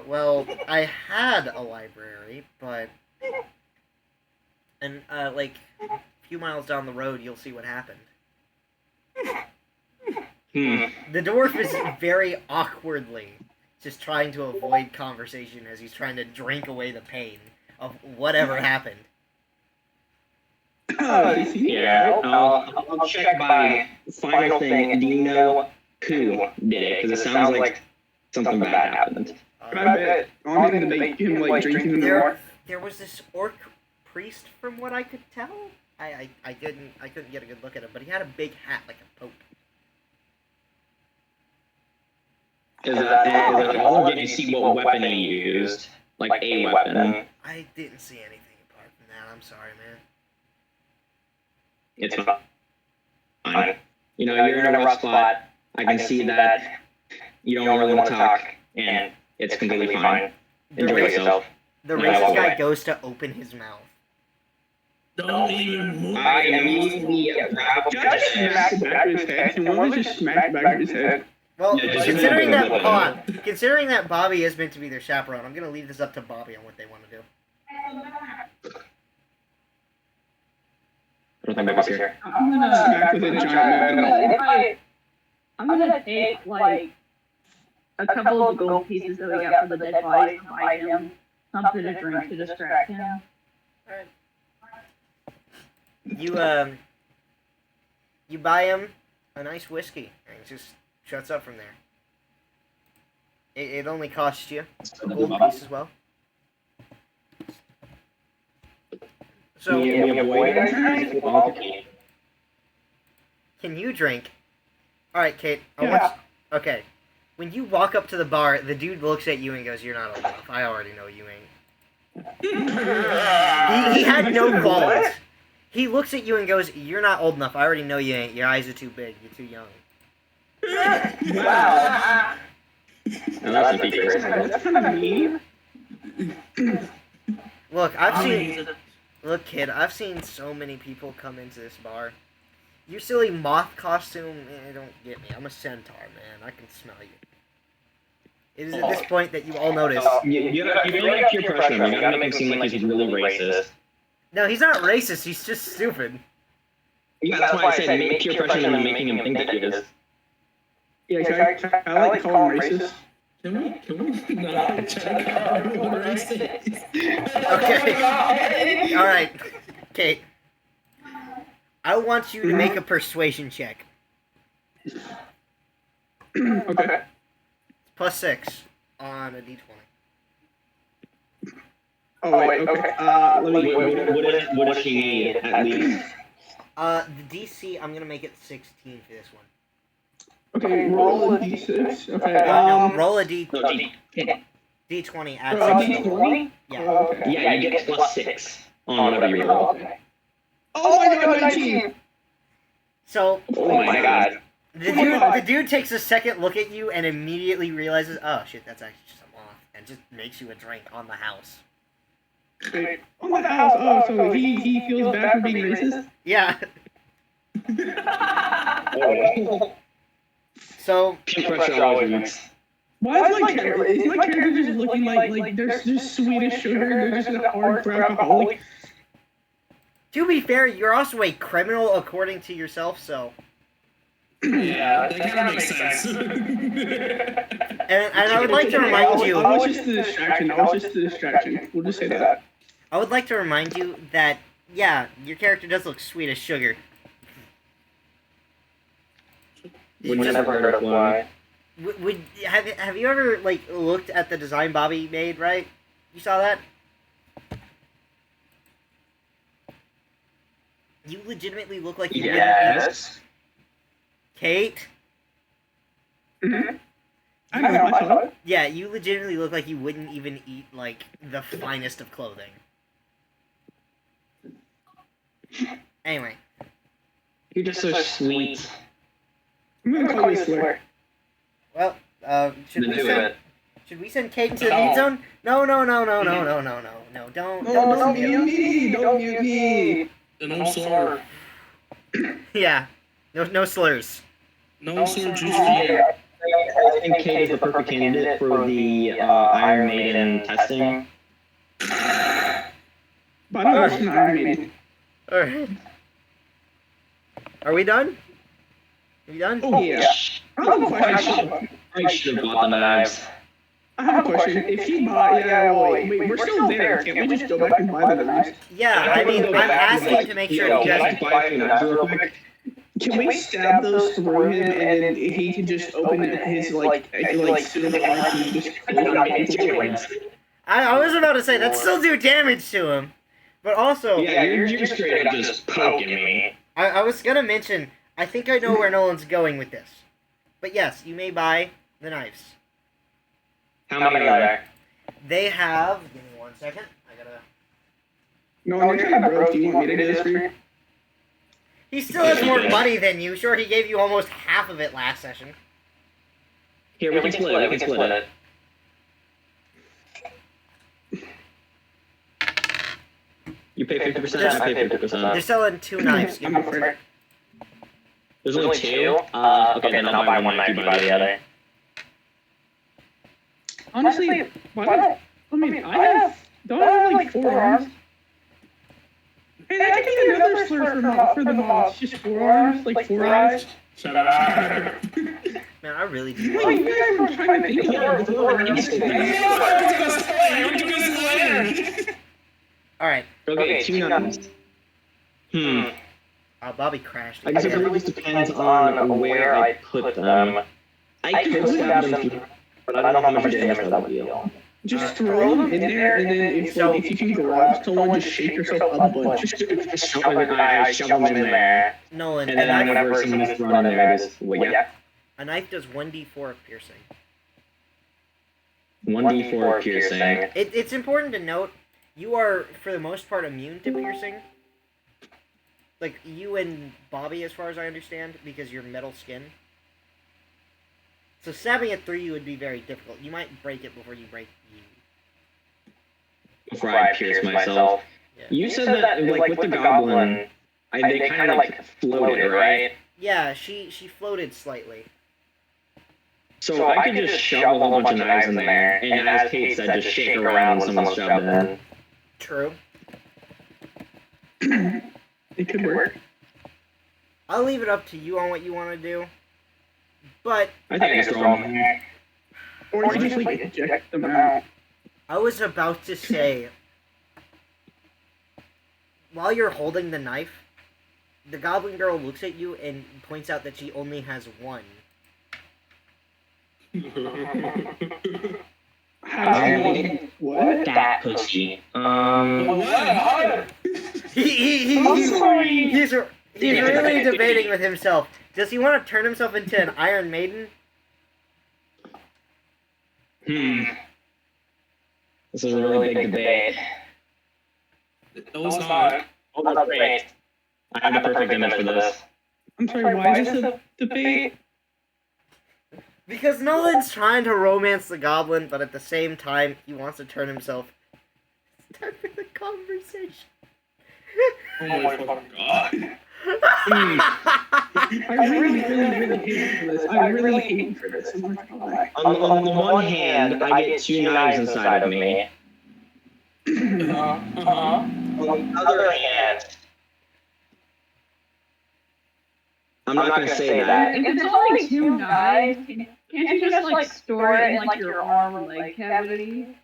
Well, I had a library, but... And, like, a few miles down the road, you'll see what happened. The dwarf is very awkwardly just trying to avoid conversation as he's trying to drink away the pain of whatever happened. Yeah, I'll check by final thing. Do you know who did it? Because it sounds like something bad happened. I bet. I want him to make him, like, drinking in the water. There was this orc priest, from what I could tell. I couldn't get a good look at him, but he had a big hat like a pope. Is it all? Did you see what weapon he used? Like a weapon? I didn't see anything apart from that. I'm sorry, man. It's fine. You know, you're in a rough spot. I can see that you don't really want to talk, and it's completely fine. Enjoy yourself. The racist guy goes to open his mouth. Don't even move. I immediately grab Just smack the back of his head. And one just smack the back of his head. Well, Yeah, just considering remember that considering that Bobby is meant to be their chaperone, I'm gonna leave this up to Bobby on what they want to do. I don't think Bobby's here. I'm gonna Smack with a giant metal. I'm gonna take like a couple of gold pieces that we got for the dead bodies and buy him something to drink to distract him. You buy him a nice whiskey, and he just shuts up from there. It only costs you a gold piece as well. So, can you drink? Alright, Kate, okay. When you walk up to the bar, the dude looks at you and goes, "You're not old enough. I already know you ain't." He had no qualms. He looks at you and goes, "You're not old enough. I already know you ain't. Your eyes are too big. You're too young." Wow. No, that's a secret. That's kind of mean. Look, Look, kid, I've seen so many people come into this bar. Your silly moth costume, don't get me. I'm a centaur, man. I can smell you. It is at this point that you all notice. You gotta peer pressure him. You gotta make him seem like he's really racist. No, he's not racist. He's just stupid. Yeah, that's why I said make peer pressure him and making him think that he is. Yeah, can I like call him racist? Can we not check out racist? Okay. Alright. Kate. I want you to make a persuasion check. Okay. +6. on a d20. Oh wait, okay. Let me. What does she need at least? The DC, I'm gonna make it 16 for this one. Okay, roll a d6. Okay. No, roll a No, d20 at Oh, 16. d20? Yeah. Oh, okay. yeah, you get +6 on whatever you roll. Okay. Oh my god, 19! So Oh my god. the dude takes a second look at you and immediately realizes, oh shit, that's actually just a moth, and just makes you a drink on the house. Wait, on the house. Oh, so he feels bad for being racist? Yeah. Oh. So Peer pressure always works. Why is my character just looking like there's just Swedish sugar and they're just a hard alcoholic? to be fair, you're also a criminal according to yourself, so. Yeah, that kind of makes sense. And I would like to remind you. I was just the distraction. We'll just say that. I would like to remind you that, yeah, your character does look sweet as sugar. Would you never heard of why? Have you ever like looked at the design Bobby made? Right? You saw that? You legitimately look like you Yes. Kate? Mm-hmm. I know. Yeah, you legitimately look like you wouldn't even eat, like, the finest of clothing. Anyway. You're just so sweet. I'm gonna call you a slur. Well, should we send Kate to the No. mute zone? No, don't Don't mute me. No slur. Yeah. No slurs. No slur, just I think Kate is the perfect candidate for the Iron Maiden testing. But I'm not Iron Maiden. Alright. Are we done? Are you done? Oh yeah. I have a question. I should have bought the knives. I have a question. If he bought, wait, we're still there. Can't we just go back and buy the knives? Yeah, I mean, I'm asking to make sure you guys. buy the knives real quick? Can we stab those through him and then he can just open his like suitable parts and just I was about to say that still do damage to him, but also Yeah, you're just straight up just poking me. I was gonna mention. I think I know where Nolan's going with this, but yes, you may buy the knives. How many are there? They have. Give me 1 second. I gotta. No, you're kind of broke. Do you want me to do this for you? He still has more money than you. Sure, he gave you almost half of it last session. Here, we can split it. We can split it. You pay 50%, I pay 50%. They're selling 2 knives. I'm afraid. There's only 2? Okay, then I'll buy one knife, you buy the other. Honestly, why not? I mean, don't I have like 4 arms? Hey, that could be another slur for the moths. Just 4 arms, like 4 eyes. shut up. Man, I really do. Well, you guys were trying to think about it before. Alright. Okay, 2 knives. Bobby crashed. I guess it really just depends on where I put them. I could stab them through, but I don't know how much damage that would deal. Just throw them in there, and then if you can grab someone, just shake yourself up a bunch. Just shove them in there. Nolan, And then whenever someone is thrown in there, I just, a knife does 1d4 of piercing. 1d4 piercing. It's important to note, you are, for the most part, immune to piercing. Like, you and Bobby, as far as I understand, because you're metal skin. So stabbing it through you would be very difficult. You might break it before you break you. Before I pierce myself. Yeah. You said that, like, with the goblin, they kind of, like, floated, right? Yeah, she floated slightly. So I could just shove a whole bunch of knives in there, and as Kate said, just shake around when someone's shoved in. True. It could work. I'll leave it up to you on what you want to do. But I think it's wrong. Or just like eject them out. I was about to say, while you're holding the knife, the goblin girl looks at you and points out that she only has one. Iron Maiden. What? That pussy. What? He's really debating with himself. Does he want to turn himself into an Iron Maiden? This is a really big debate. No, it's not. Hold on, wait. I have the perfect image for this. I'm sorry, why is this a debate? Because Nolan's trying to romance the goblin, but at the same time, he wants to turn himself. Start with the conversation. Oh my fucking god. I really hate this. I really hate for this. I'm not gonna lie. On the one hand, I get 2 knives inside of me. Uh-huh. On the other hand, I'm not gonna say that. If it's only 2 knives, can't you just like store it in like your arm or leg cavity?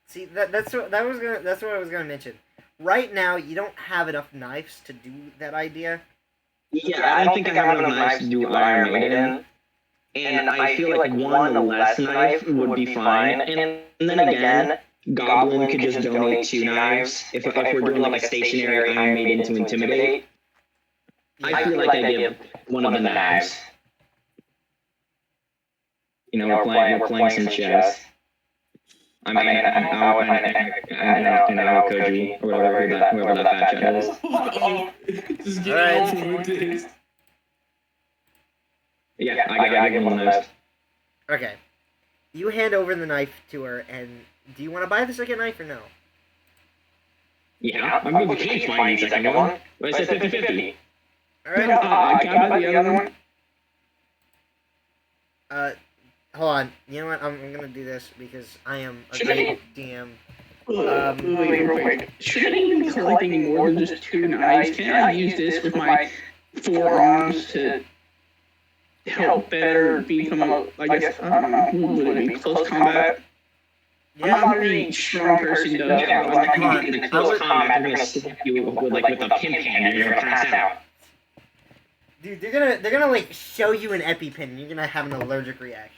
See, that's what I was gonna mention. Right now, you don't have enough knives to do that idea. Yeah, I don't think I have enough knives to do Iron Maiden. And I feel like one less knife would be fine. And then again, Goblin could just donate 2 knives if we're doing like a stationary Iron Maiden to intimidate. I feel like I give one of the knives. You know, we're playing some chess. I mean, I know Koji, or whoever that fat chat is. Oh, just get Alright. all food taste. Yeah, I give one of those. Okay. You hand over the knife to her, and do you want to buy the second knife or no? Yeah, I mean, we can't find the second one. But I said 50-50. Alright. Can I buy the other one? Hold on. You know what? I'm gonna do this because I am a great DM. Wait, real quick. Shouldn't I be collecting more than just 2 knives? Can I use this with my 4 arms to help better become I guess, I don't know, what would it be, close combat? I'm not a very strong person, though. In close combat, they're gonna slap you with a pimp hand and you're gonna pass out. Dude, they're gonna like show you an EpiPen and you're gonna have an allergic reaction.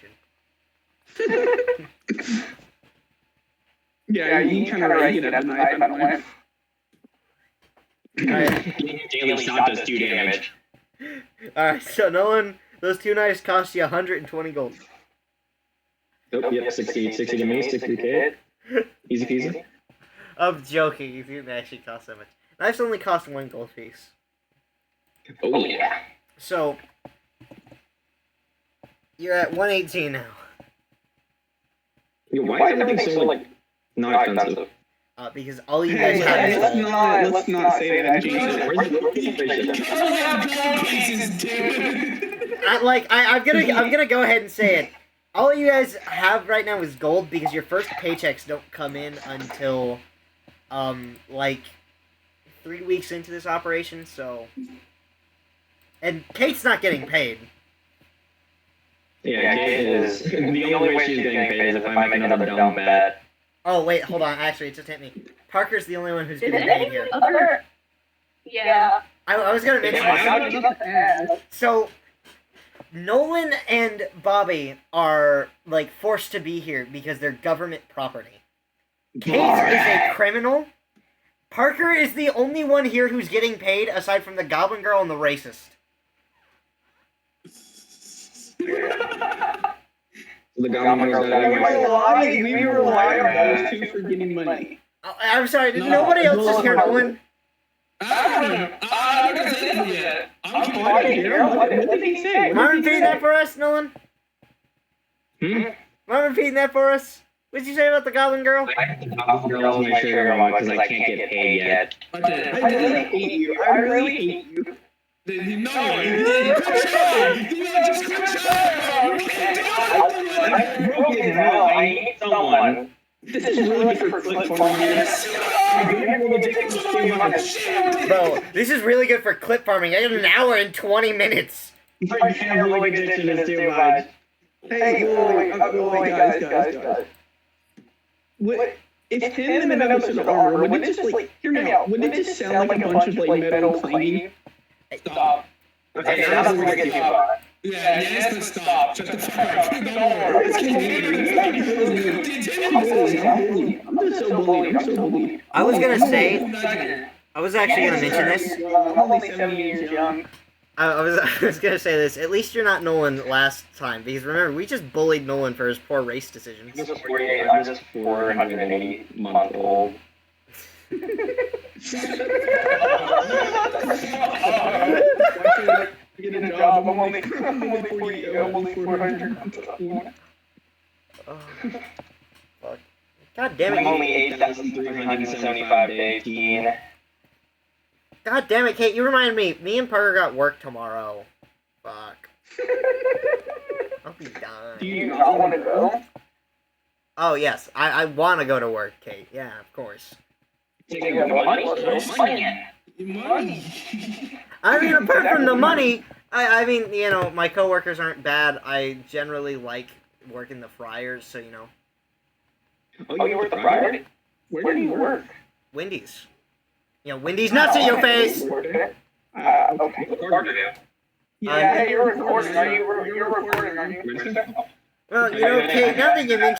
Yeah, you kind of ready to get a knife at that point. Alright. Daily shot does 2 damage. Alright, so Nolan, those 2 knives cost you 120 gold. Yep, 60 to me, 60 to kid. Easy peasy. I'm joking, it didn't actually cost that much. Knives only cost 1 gold piece. Oh yeah. So, you're at 118 now. Yo, why is everything so not expensive? Because all you guys have is gold. Let's not say that, Jesus. I only have gold pieces, dude. I'm gonna go ahead and say it. All you guys have right now is gold because your first paychecks don't come in until, like, 3 weeks into this operation, so... And Kate's not getting paid. Yeah, Kate is... The only way she's getting paid is if I make another dumb bet. Oh, wait, hold on. Actually, it just hit me. Parker's the only one who's getting paid here. Yeah. I was gonna mention this. So, Nolan and Bobby are, like, forced to be here because they're government property. Kate is a criminal. Parker is the only one here who's getting paid aside from the Goblin Girl and the racist. The Goblin Girl's We rely on those 2 for getting money. Oh, I'm sorry, did nobody else just hear Nolan? I'm not gonna say anything yet. I'm What did he say? Mind repeating that for us, Nolan? Hmm? Mind repeating that for us? What did you say about the Goblin Girl? The Goblin Girl's my sugar mama because I can't get paid yet. Okay. I really hate you. I really hate you. No, quit trying. Just quit trying. You can't do it. I need someone. This is really good for clip Bro, this is really good for clip farming. I got an hour and 20 minutes. My camera addiction is too much. Hey, wait, guys. What? If him and another suit of armor, wouldn't it just, like, hear me out, wouldn't it just sound like a bunch of, like, metal clanging? Stop. Okay, now we're gonna get too far. Yeah, yes, but stop. Shut the fuck up. Don't worry. It's I'm just so bullied. I'm so bullied. I was gonna say, Nugget. I was actually gonna mention this. I'm only 7 years young. I was gonna say this. At least you're not Nolan last time, because remember we just bullied Nolan for his poor race decisions. I'm just 48. I'm just 480-month old. Get a job. I'm only 40. I'm only 400. Oh, fuck. God damn I'm it! only 8,375 to 18. God damn it, Kate! You reminded me. Me and Parker got work tomorrow. Fuck. I'll be done. Do you not want to go? Oh yes, I want to go to work, Kate. Yeah, of course. Money. I mean, apart from the money, I mean, you know, my coworkers aren't bad. I generally like working the fryers, so you know, Oh, you work the Friday? Where do you work? Wendy's. You know, Wendy's nuts in your face. Okay. Yeah, you're recording. You're recording, aren't you? Well, you know, Kate, now that you mention